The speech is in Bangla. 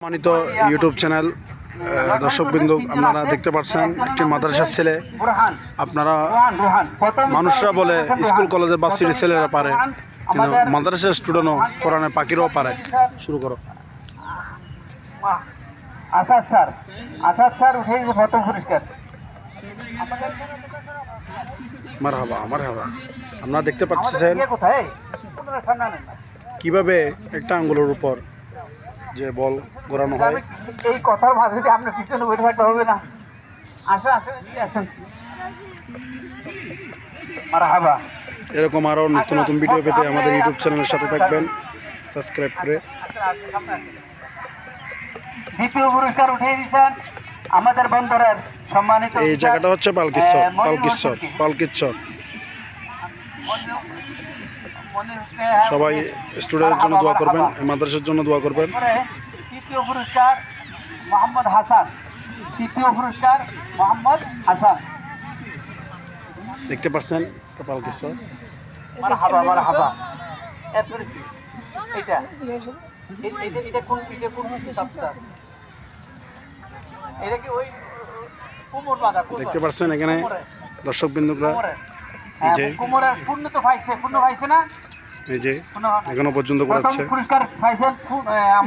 সম্মানিত ইউটিউব চ্যানেল দর্শকবৃন্দ, আপনারা দেখতে পাচ্ছেন একটি মাদ্রাসার ছেলে। আপনারা মানুষরা বলে স্কুল কলেজে বাচ্চার ছেলেরা পারে, কিন্তু মাদ্রাসার স্টুডেন্টও কোরআনে পাখিরাও পারে। শুরু করো। আসাদ স্যার উঠে প্রথম পুরস্কার। মারহাবা মারহাবা। আপনারা দেখতে পাচ্ছেন কিভাবে একটা আঙ্গুলের উপর যে বল ঘোরানো হয়। এই কথার মাঝে আপনার পিছনে বসে থাকতে হবে না। আসেন আসেন আসেন। মারহাবা। এরকম আরও নতুন নতুন ভিডিও পেতে আমাদের ইউটিউব চ্যানেলের সাথে থাকবেন, সাবস্ক্রাইব করে। দ্বিতীয় পুরস্কার উঠিয়ে দিচ্ছেন আমাদের বন্দরের সম্মানিত। এই জায়গাটা হচ্ছে পালকিচ্ছর। সবাই স্টুডেন্টের জন্য দোয়া করবেন, মাদ্রাসার জন্য দোয়া করবেন। তৃতীয় পুরস্কার মোহাম্মদ হাসান। দেখতে পাচ্ছেন পালকিচ্ছর। মারহাবা মারহাবা। এরপরে কি এটা এটা কোন সপ্তাহ? এটা কি ওই কুমোর বাজার? দেখতে পাচ্ছেন এখানে দর্শক বিন্দুরা কুমোরের পূর্ণ পাইছে না? এই যে এখনো পর্যন্ত করাচ্ছে। পুরস্কার পাইছেন